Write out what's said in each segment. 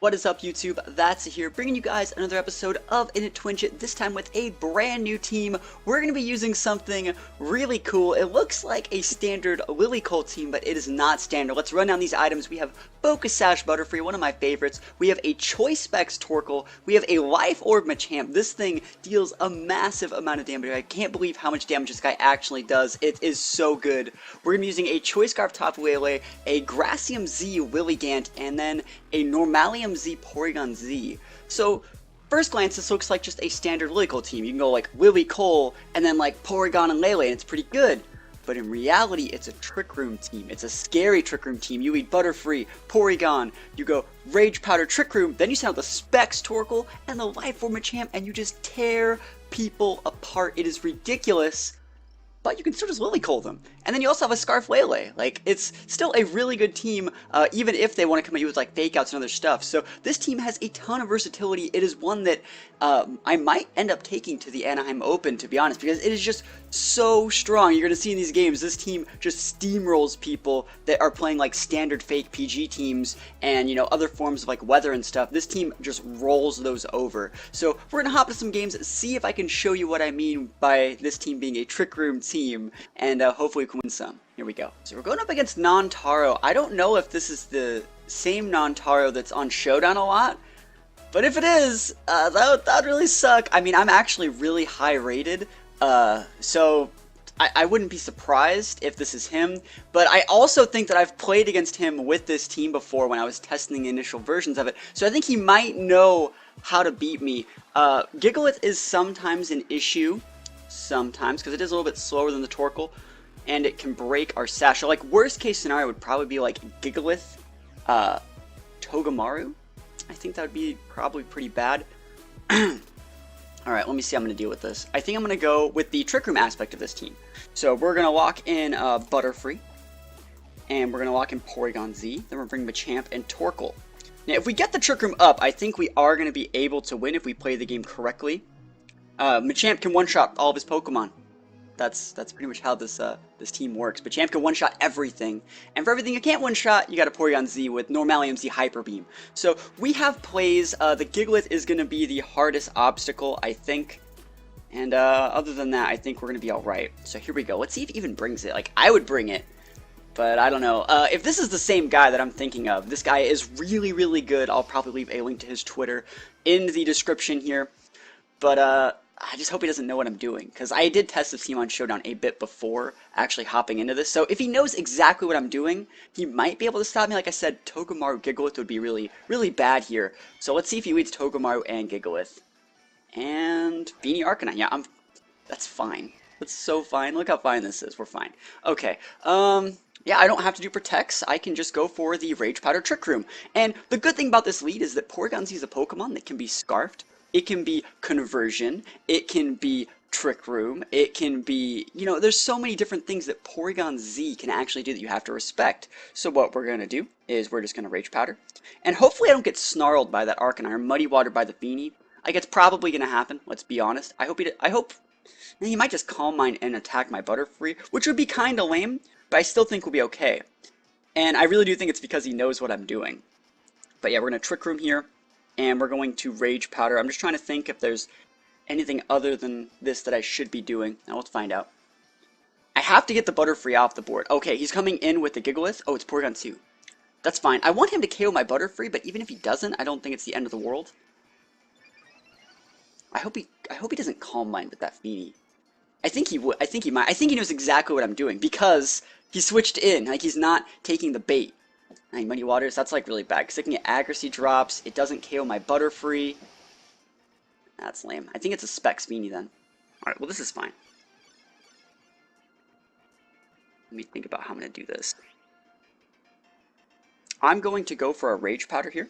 What is up, YouTube? That's here, bringing you guys another episode of In It Twinch It, this time with a brand new team. We're going to be using something really cool. It looks like a standard Lilli team, but it is not standard. Let's run down these items. We have Focus Sash Butterfree, one of my favorites. We have a Choice Specs Torkoal. We have a Life Orb Machamp. This thing deals a massive amount of damage. I can't believe how much damage this guy actually does. It is so good. We're going to be using a Choice Scarf Tapu Lele, a Gracium Z Lilligant, and then a Normalium Z Porygon Z. So first glance, this looks like just a standard Lilli team. You can go like Lilli Cole and then like Porygon and Lele, and it's pretty good. But in reality, it's a Trick Room team. It's a scary Trick Room team. You eat Butterfree, Porygon, you go Rage Powder Trick Room, then you send out the Specs Torkoal and the Life Orb Machamp, and you just tear people apart. It is ridiculous. But you can still just Lilli Cole them. And then you also have a Scarf Lele. Like, it's still a really good team, even if they want to come at you with, like, fake outs and other stuff. So this team has a ton of versatility. It is one that I might end up taking to the Anaheim Open, to be honest, because it is just so strong. You're going to see in these games, this team just steamrolls people that are playing, like, standard fake PG teams and, you know, other forms of, like, weather and stuff. This team just rolls those over. So we're going to hop into some games, see if I can show you what I mean by this team being a Trick Room team, and hopefully we can win some. Here we go. So we're going up against Nantaro. I don't know if this is the same Nantaro that's on Showdown a lot, but if it is, that would really suck. I mean, I'm actually really high rated, so I wouldn't be surprised if this is him, but I also think that I've played against him with this team before when I was testing the initial versions of it, so I think he might know how to beat me. Gigalith is sometimes an issue, sometimes, because it is a little bit slower than the Torkoal, and it can break our Sash. So, like, worst case scenario would probably be, like, Gigalith, Togamaru. I think that would be probably pretty bad. Alright, let me see how I'm going to deal with this. I think I'm going to go with the Trick Room aspect of this team. So, we're going to lock in Butterfree, and we're going to lock in Porygon Z, then we're going to bring Machamp and Torkoal. Now, if we get the Trick Room up, I think we are going to be able to win if we play the game correctly. Machamp can one-shot all of his Pokemon. That's pretty much how this team works. Machamp can one-shot everything, and for everything you can't one-shot, you got a Porygon Z with Normalium Z Hyper Beam. So we have plays. The Gigalith is going to be the hardest obstacle, I think, and other than that, I think we're going to be all right. So here we go. Let's see if he even brings it. Like, I would bring it, but I don't know. If this is the same guy that I'm thinking of, this guy is really, really good. I'll probably leave a link to his Twitter in the description here, but I just hope he doesn't know what I'm doing, because I did test this team on Showdown a bit before actually hopping into this, so if he knows exactly what I'm doing, he might be able to stop me. Like I said, Togamaru Gigalith would be really, really bad here. So let's see if he leads Togamaru and Gigalith. And Beanie Arcanine, yeah, that's fine. That's so fine. Look how fine this is. We're fine. Okay, yeah, I don't have to do Protects. I can just go for the Rage Powder Trick Room. And the good thing about this lead is that Porygon Z is a Pokemon that can be Scarfed. It can be Conversion, it can be Trick Room, it can be, you know, there's so many different things that Porygon Z can actually do that you have to respect. So what we're going to do is we're just going to Rage Powder. And hopefully I don't get snarled by that Arcanine or Muddy Watered by the Beanie. Like, it's probably going to happen, let's be honest. I hope he might just Calm Mind and attack my Butterfree, which would be kind of lame, but I still think we'll be okay. And I really do think it's because he knows what I'm doing. But yeah, we're going to Trick Room here. And we're going to Rage Powder. I'm just trying to think if there's anything other than this that I should be doing. Now let's find out. I have to get the Butterfree off the board. Okay, he's coming in with the Gigalith. Oh, it's Porygon 2. That's fine. I want him to KO my Butterfree, but even if he doesn't, I don't think it's the end of the world. I hope he doesn't Calm Mind with that Feeny. I think he would. I think he might. I think he knows exactly what I'm doing because he switched in. Like, he's not taking the bait. Muddy Waters, that's like really bad, because it can get accuracy drops, it doesn't KO my Butterfree. That's lame. I think it's a Specs Beanie then. Alright, well this is fine. Let me think about how I'm going to do this. I'm going to go for a Rage Powder here.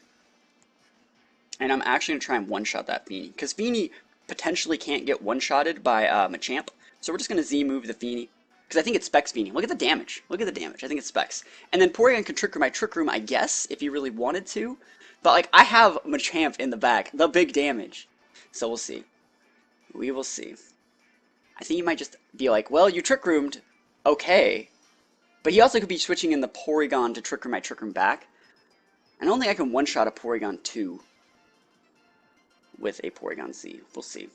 And I'm actually going to try and one-shot that Beanie, because Beanie potentially can't get one-shotted by Machamp. So we're just going to Z-move the Beanie. Because I think it's Specs Beanie. Look at the damage. Look at the damage. I think it's Specs. And then Porygon can Trick Room my Trick Room, I guess, if he really wanted to. But, like, I have Machamp in the back. The big damage. So we'll see. We will see. I think he might just be like, well, you Trick Roomed. Okay. But he also could be switching in the Porygon to Trick Room my Trick Room back. And I don't think I can one-shot a Porygon 2 with a Porygon Z. We'll see.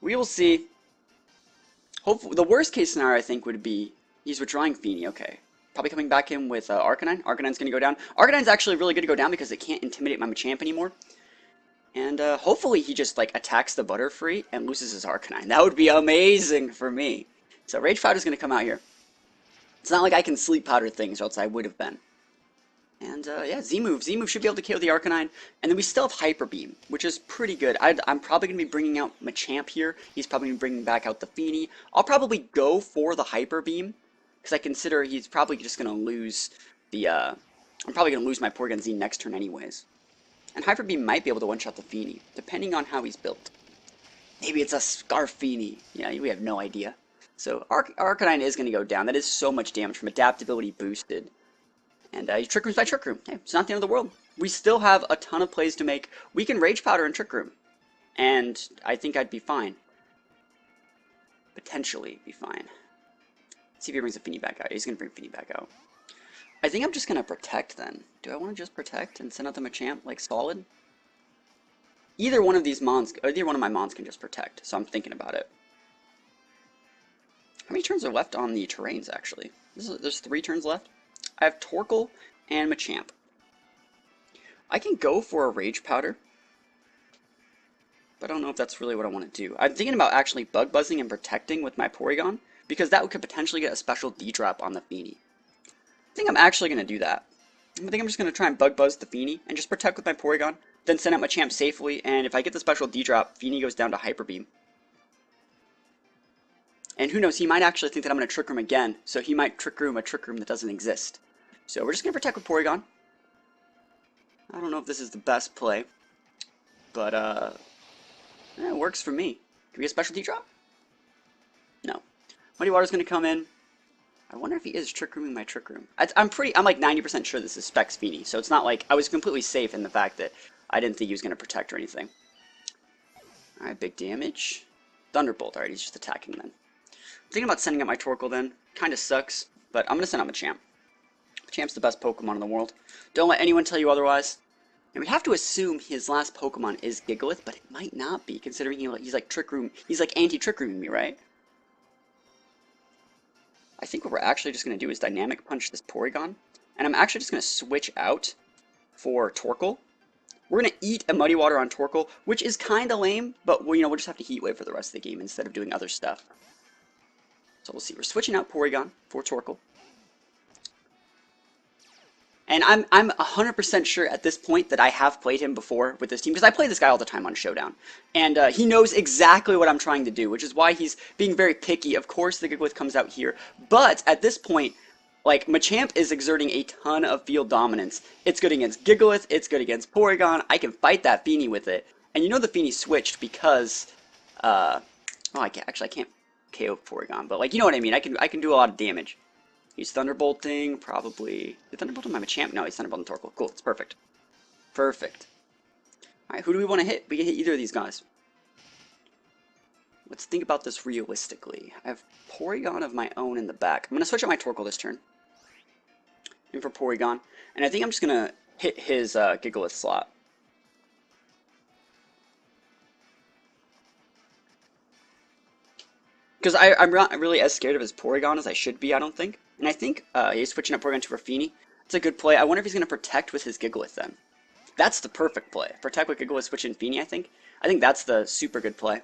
We will see. Hopefully, the worst case scenario, I think, would be he's withdrawing Feeny. Okay. Probably coming back in with Arcanine. Arcanine's going to go down. Arcanine's actually really good to go down because it can't intimidate my Machamp anymore. And hopefully he just like attacks the Butterfree and loses his Arcanine. That would be amazing for me. So Rage Powder's going to come out here. It's not like I can sleep powder things, or else I would have been. And yeah, Z-Move. Z-Move should be able to KO the Arcanine. And then we still have Hyper Beam, which is pretty good. I'm probably going to be bringing out Machamp here. He's probably going to be bringing back out the Feeny. I'll probably go for the Hyper Beam, because I consider he's probably just going to lose the... I'm probably going to lose my Porygon Z next turn anyways. And Hyper Beam might be able to one-shot the Feeny, depending on how he's built. Maybe it's a Scarf Feeny. Yeah, we have no idea. So Arcanine is going to go down. That is so much damage from Adaptability boosted. And he Trick Rooms by Trick Room. Hey, it's not the end of the world. We still have a ton of plays to make. We can Rage Powder and Trick Room. And I think I'd be fine. Potentially be fine. Let's see if he brings the Feeny back out. He's going to bring Feeny back out. I think I'm just going to Protect then. Do I want to just Protect and send out the Machamp like solid? Either one of these Mons, or either one of my Mons can just Protect. So I'm thinking about it. How many turns are left on the terrains actually? There's 3 turns left. I have Torkoal and Machamp. I can go for a Rage Powder, but I don't know if that's really what I want to do. I'm thinking about actually Bug Buzzing and Protecting with my Porygon, because that could potentially get a special D-drop on the Feeny. I think I'm actually going to do that. I think I'm just going to try and Bug Buzz the Feeny and just Protect with my Porygon, then send out Machamp safely, and if I get the special D-drop, Feeny goes down to Hyper Beam. And who knows, he might actually think that I'm going to Trick Room again, so he might Trick Room a Trick Room that doesn't exist. So we're just going to Protect with Porygon. I don't know if this is the best play, but it works for me. Can we get a special D-drop? No. Muddy Water's going to come in. I wonder if he is Trick Rooming my Trick Room. I'm like 90% sure this is Specs Feeny, so it's not like I was completely safe in the fact that I didn't think he was going to Protect or anything. Alright, big damage. Thunderbolt. Alright, he's just attacking then. I'm thinking about sending out my Torkoal then. Kinda sucks, but I'm going to send out Machamp. Machamp's the best Pokemon in the world. Don't let anyone tell you otherwise. And we'd have to assume his last Pokemon is Gigalith, but it might not be, considering he's like Trick Room. He's like anti-Trick Rooming me, right? I think what we're actually just going to do is Dynamic Punch this Porygon, and I'm actually just going to switch out for Torkoal. We're going to eat a Muddy Water on Torkoal, which is kind of lame, but we'll just have to Heat Wave for the rest of the game instead of doing other stuff. So we'll see. We're switching out Porygon for Torkoal. And I'm 100% sure at this point that I have played him before with this team, because I play this guy all the time on Showdown. And he knows exactly what I'm trying to do, which is why he's being very picky. Of course the Gigalith comes out here, but at this point, like, Machamp is exerting a ton of field dominance. It's good against Gigalith, it's good against Porygon, I can fight that Feeny with it. And you know the Feeny switched because, well, I can't KO Porygon, but like, you know what I mean, I can do a lot of damage. He's Thunderbolting, probably. Is Thunderbolt on my Machamp? No, he's Thunderbolting Torkoal. Cool, it's perfect. Perfect. Alright, who do we want to hit? We can hit either of these guys. Let's think about this realistically. I have Porygon of my own in the back. I'm going to switch out my Torkoal this turn. In for Porygon. And I think I'm just going to hit his Gigalith slot. Because I'm not really as scared of his Porygon as I should be, I don't think. And I think he's switching up Porygon to a Feeny. It's a good play. I wonder if he's going to Protect with his Gigalith then. That's the perfect play. Protect with Gigalith, switch in Feeny, I think. I think that's the super good play.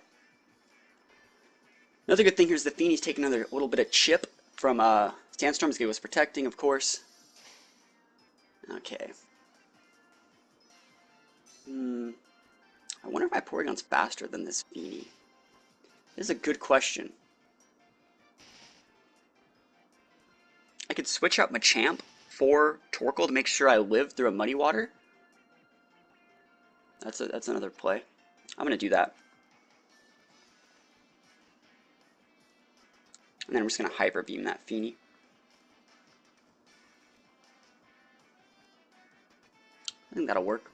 Another good thing here is the Feeny's taking another little bit of chip from Sandstorm's Gigalith's protecting, of course. Okay. I wonder if my Porygon's faster than this Feeny. This is a good question. I could switch out Machamp for Torkoal to make sure I live through a Muddy Water. That's another play. I'm going to do that. And then I'm just going to Hyper Beam that Feeny. I think that'll work.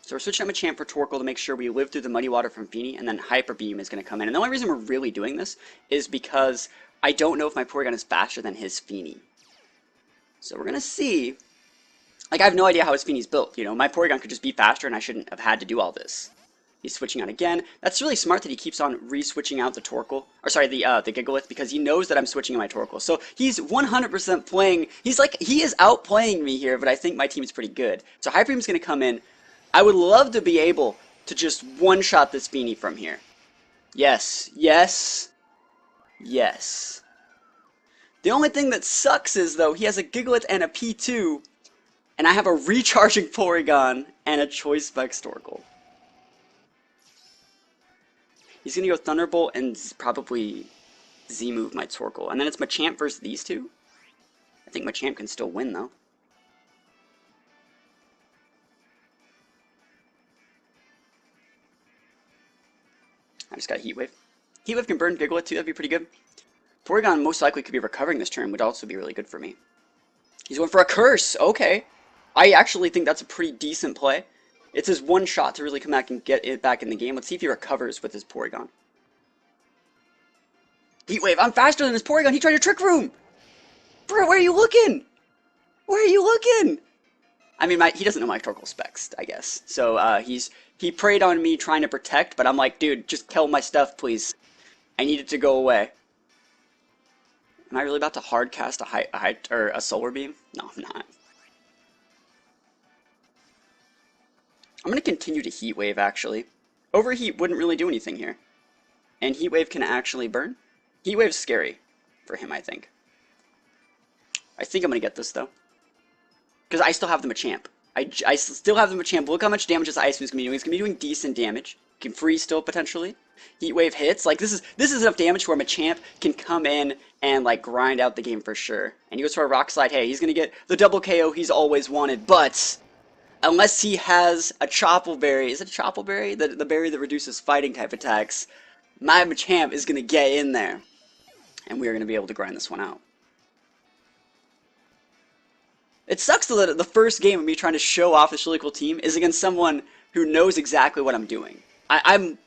So we're switching out Machamp for Torkoal to make sure we live through the Muddy Water from Feeny, and then Hyper Beam is going to come in. And the only reason we're really doing this is because I don't know if my Porygon is faster than his Feeny. So we're going to see Like, I have no idea how his Feeney's built, you know? My Porygon could just be faster and I shouldn't have had to do all this. He's switching out again. That's really smart that he keeps on re-switching out the Torkoal. Or sorry, the Gigalith, because he knows that I'm switching in my Torkoal. So he's 100% playing. He is outplaying me here, but I think my team is pretty good. So Hyperbeam's going to come in. I would love to be able to just one-shot this Feeney from here. Yes, yes, yes. The only thing that sucks is, though, he has a Gigalith and a P2, and I have a recharging Porygon and a Choice Specs Torkoal. He's going to go Thunderbolt and probably Z-move my Torkoal. And then it's Machamp versus these two. I think Machamp can still win, though. I just got a Heat Wave. Heat Wave can burn Gigalith too, that'd be pretty good. Porygon most likely could be recovering this turn, would also be really good for me. He's going for a Curse! Okay. I actually think that's a pretty decent play. It's his one shot to really come back and get it back in the game. Let's see if he recovers with his Porygon. Heat Wave, I'm faster than his Porygon! He tried to Trick Room! Bro, where are you looking? Where are you looking? I mean, he doesn't know my Torkoal specs, I guess. So, he preyed on me trying to protect, but I'm like, dude, just kill my stuff, please. I need it to go away. Am I really about to hard cast a Solar Beam? No, I'm not. I'm going to continue to Heat Wave, actually. Overheat wouldn't really do anything here. And Heat Wave can actually burn. Heat Wave's scary for him, I think. I think I'm going to get this, though. Because I still have the Machamp. I still have the Machamp. Look how much damage this Ice Beam's going to be doing. It's going to be doing decent damage. Can freeze still, potentially. Heat Wave hits. Like, this is enough damage where Machamp can come in and, like, grind out the game for sure. And he goes for a Rock Slide. Hey, he's going to get the double KO he's always wanted, but unless he has a Chople Berry. Is it a Chople Berry? The berry that reduces fighting type attacks. My Machamp is going to get in there. And we are going to be able to grind this one out. It sucks though that the first game of me trying to show off this really cool team is against someone who knows exactly what I'm doing. I'm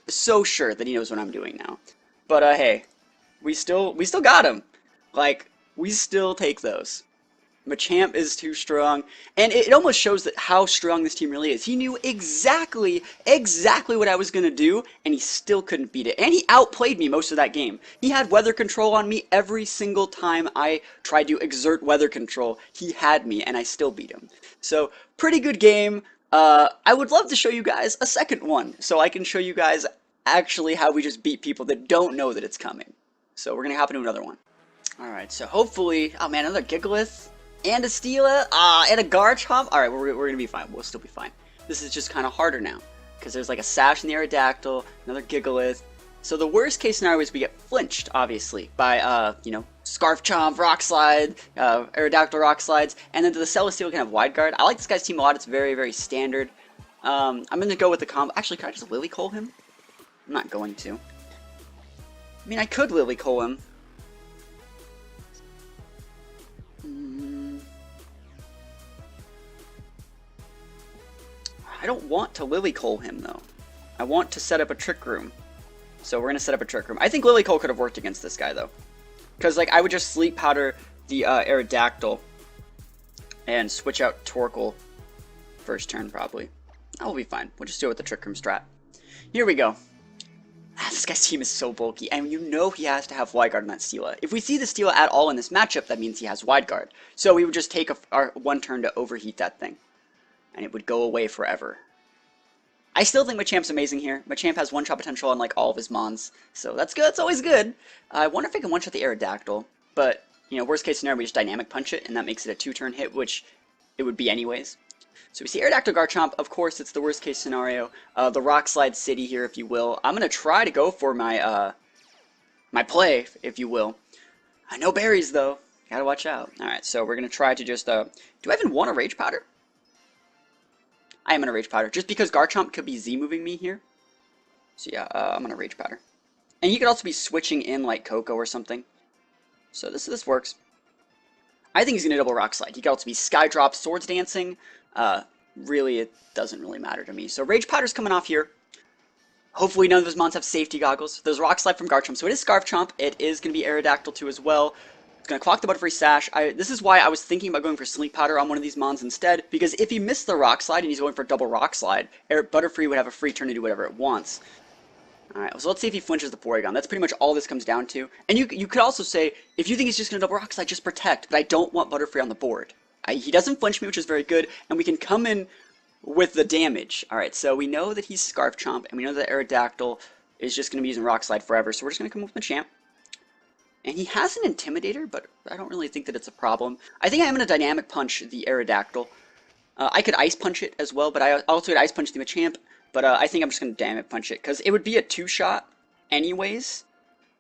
so sure that he knows what I'm doing now. But hey, we still got him. Like, we still take those. Machamp is too strong, and it almost shows that how strong this team really is. He knew exactly what I was going to do, and he still couldn't beat it. And he outplayed me most of that game. He had weather control on me every single time I tried to exert weather control. He had me, and I still beat him. So, pretty good game. I would love to show you guys a second one, so I can show you guys actually how we just beat people that don't know that it's coming. So, we're going to hop into another one. Alright, so hopefully... Oh man, another Gigalith. And a Steela, and a Garchomp. Alright, we're gonna be fine. We'll still be fine. This is just kind of harder now. Because there's like a Sash in the Aerodactyl, another Gigalith. So the worst case scenario is we get flinched, obviously, by, you know, Scarf Chomp, Rock Slide, Aerodactyl Rock Slides, and then the Celesteela can have Wide Guard. I like this guy's team a lot. It's very, very standard. I'm gonna go with the combo. Actually, can I just Lilli Koal him? I'm not going to. I mean, I could Lilli Koal him. I don't want to Lilli Koal him, though. I want to set up a Trick Room. So we're going to set up a Trick Room. I think Lilli Koal could have worked against this guy, though. Because, like, I would just Sleep Powder the Aerodactyl and switch out Torkoal first turn, probably. That will be fine. We'll just do it with the Trick Room strat. Here we go. This guy's team is so bulky, and you know he has to have Wide Guard on that Steela. If we see the Steela at all in this matchup, that means he has Wide Guard. So we would just take our one turn to overheat that thing. And it would go away forever. I still think Machamp's amazing here. Machamp has one-shot potential on like all of his mons, so that's good. That's always good. I wonder if I can one-shot the Aerodactyl, but you know, worst case scenario, we just Dynamic Punch it, and that makes it a two-turn hit, which it would be anyways. So we see Aerodactyl Garchomp. Of course, it's the worst case scenario. The Rock Slide City here, if you will. I'm gonna try to go for my my play, if you will. No berries though. Gotta watch out. All right, so we're gonna try to just. Do I even want a Rage Powder? I am going to Rage Powder, just because Garchomp could be Z-moving me here. So yeah, I'm going to Rage Powder. And he could also be switching in like Coco or something. So this works. I think he's going to double Rock Slide. He could also be Sky Drop, Swords Dancing. Really, it doesn't really matter to me. So Rage Powder's coming off here. Hopefully none of his mons have safety goggles. There's Rock Slide from Garchomp, so it is Scarf Chomp. It is going to be Aerodactyl too as well. It's going to clock the Butterfree Sash. This is why I was thinking about going for Sleep Powder on one of these Mons instead, because if he missed the Rock Slide and he's going for double Rock Slide, Butterfree would have a free turn to do whatever it wants. Alright, so let's see if he flinches the Porygon. That's pretty much all this comes down to. And you could also say, if you think he's just going to double Rock Slide, just Protect, but I don't want Butterfree on the board. He doesn't flinch me, which is very good, and we can come in with the damage. Alright, so we know that he's Scarf Chomp, and we know that Aerodactyl is just going to be using Rock Slide forever, so we're just going to come up with Machamp. And he has an Intimidator, but I don't really think that it's a problem. I think I'm going to Dynamic Punch the Aerodactyl. I could Ice Punch it as well, but I also could Ice Punch the Machamp. But I think I'm just going to Dynamic Punch it, because it would be a 2-shot anyways,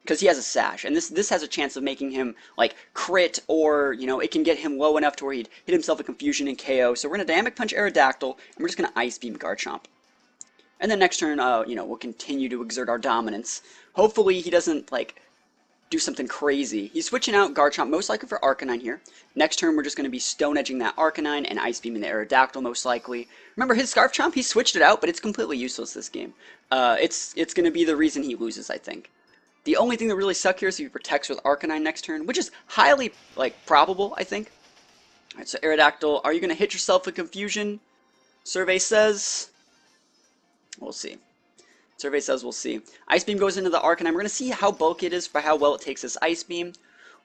because he has a Sash. And this has a chance of making him, like, crit, or, you know, it can get him low enough to where he'd hit himself a Confusion and KO. So we're going to Dynamic Punch Aerodactyl, and we're just going to Ice Beam Garchomp. And then next turn, you know, we'll continue to exert our dominance. Hopefully he doesn't, like, do something crazy. He's switching out Garchomp, most likely for Arcanine here. Next turn, we're just going to be Stone Edging that Arcanine and Ice Beaming the Aerodactyl, most likely. Remember, his Scarf Chomp, he switched it out, but it's completely useless this game. It's going to be the reason he loses, I think. The only thing that really sucks here is if he protects with Arcanine next turn, which is highly, like, probable, I think. Alright, so Aerodactyl, are you going to hit yourself with Confusion? Survey says... We'll see. Survey says we'll see. Ice Beam goes into the Arcanine. We're going to see how bulky it is for how well it takes this Ice Beam.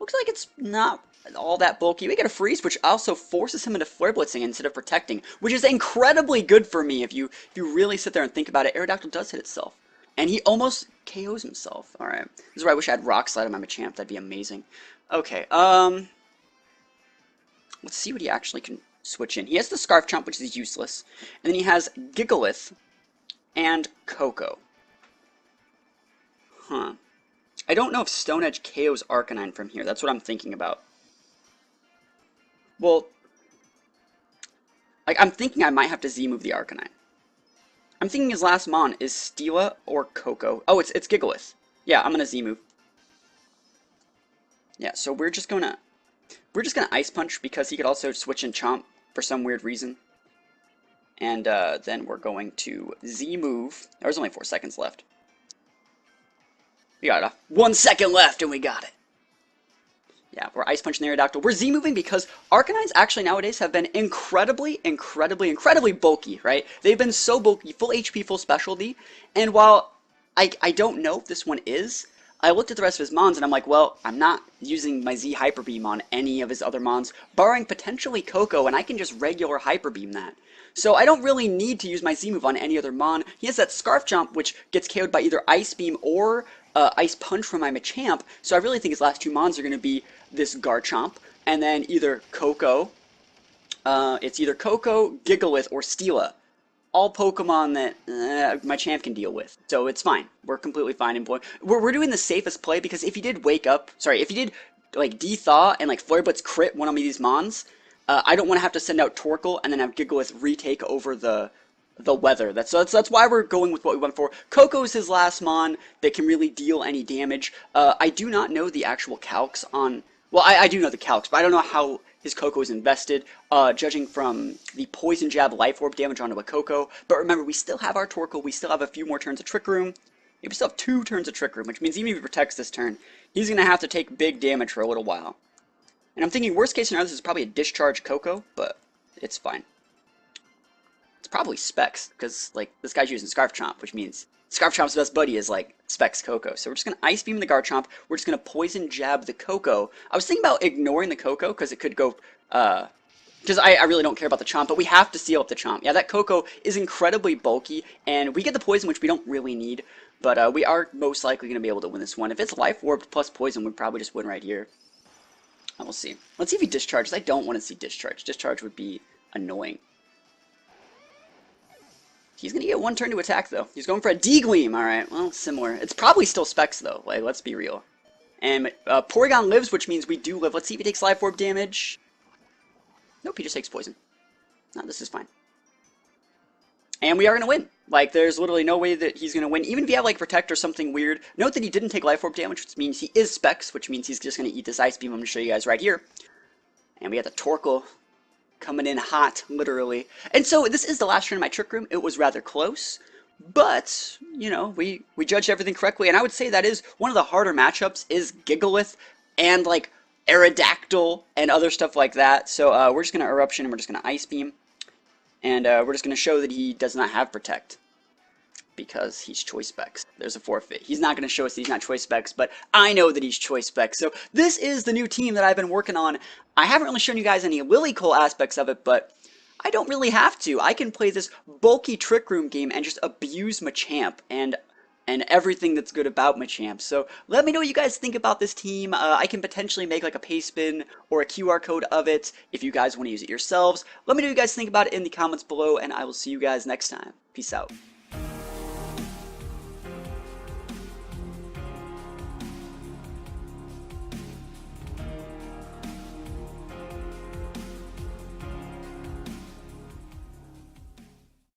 Looks like it's not all that bulky. We get a Freeze, which also forces him into Flare Blitzing instead of Protecting, which is incredibly good for me if you really sit there and think about it. Aerodactyl does hit itself. And he almost KOs himself. Alright. This is where I wish I had Rock Slide on my Machamp. That'd be amazing. Okay, let's see what he actually can switch in. He has the Scarf Chomp, which is useless. And then he has Gigalith and Coco. Huh. I don't know if Stone Edge KOs Arcanine from here. That's what I'm thinking about. Well, like, I'm thinking I might have to Z-move the Arcanine. I'm thinking his last Mon is Stila or Coco. Oh, it's Gigalith. Yeah, I'm gonna Z-move. Yeah, so we're just gonna Ice Punch because he could also switch in Chomp for some weird reason. And then we're going to Z-move. There's only 4 seconds left. We got 1 second left, and we got it. Yeah, we're Ice Punching the Aerodactyl. We're Z-moving because Arcanines actually nowadays have been incredibly bulky, right? They've been so bulky, full HP, full specialty. And while I don't know if this one is, I looked at the rest of his Mons, and I'm like, well, I'm not using my Z Hyper Beam on any of his other Mons, barring potentially Coco, and I can just regular Hyper Beam that. So I don't really need to use my Z-move on any other Mon. He has that Scarf Chomp, which gets KO'd by either Ice Beam or Ice Punch from my Machamp. So I really think his last 2 Mons are going to be this Garchomp, and then either Coco, it's either Coco, Gigalith, or Stila. All Pokemon that my champ can deal with. So it's fine. We're completely fine in point. We're doing the safest play, because if he did if he did, like, De-Thaw and, like, Flare Blitz crit one of these Mons, I don't want to have to send out Torkoal and then have Gigalith retake over the weather. That's why we're going with what we went for. Coco's his last Mon that can really deal any damage. I do not know the actual calcs on... Well, I do know the calcs, but I don't know how his Coco is invested, judging from the Poison Jab Life Orb damage onto a Coco. But remember, we still have our Torkoal. We still have a few more turns of Trick Room. Yeah, we still have 2 turns of Trick Room, which means even if he protects this turn, he's going to have to take big damage for a little while. And I'm thinking, worst case scenario, this is probably a Discharge Coco, but it's fine. It's probably Specs, because, like, this guy's using Scarf Chomp, which means Scarf Chomp's best buddy is, like, Specs Coco. So we're just going to Ice Beam the Garchomp. We're just going to Poison Jab the Coco. I was thinking about ignoring the Coco, because it could go, because I really don't care about the Chomp, but we have to seal up the Chomp. Yeah, that Coco is incredibly bulky, and we get the Poison, which we don't really need, but we are most likely going to be able to win this one. If it's Life Orbed plus Poison, we'd probably just win right here. And we'll see. Let's see if he discharges. I don't want to see Discharge. Discharge would be annoying. He's going to get 1 turn to attack, though. He's going for a D-Gleam. Alright, well, similar. It's probably still Specs, though. Like, let's be real. And Porygon lives, which means we do live. Let's see if he takes Life Orb damage. Nope, he just takes Poison. No, this is fine. And we are going to win. Like, there's literally no way that he's going to win. Even if you have, like, Protect or something weird. Note that he didn't take Life Orb damage, which means he is Specs, which means he's just going to eat this Ice Beam. I'm going to show you guys right here. And we got the Torkoal coming in hot, literally. And so, this is the last turn of my Trick Room. It was rather close. But, you know, we judged everything correctly. And I would say that is one of the harder matchups is Gigalith and, like, Aerodactyl and other stuff like that. So we're just going to Eruption and we're just going to Ice Beam. And we're just going to show that he does not have Protect. Because he's Choice Specs. There's a forfeit. He's not going to show us that he's not Choice Specs, but I know that he's Choice Specs. So this is the new team that I've been working on. I haven't really shown you guys any Lilli koal aspects of it, but I don't really have to. I can play this bulky Trick Room game and just abuse Machamp and everything that's good about Machamp. So let me know what you guys think about this team. I can potentially make like a paste spin or a QR code of it if you guys want to use it yourselves. Let me know what you guys think about it in the comments below, and I will see you guys next time. Peace out.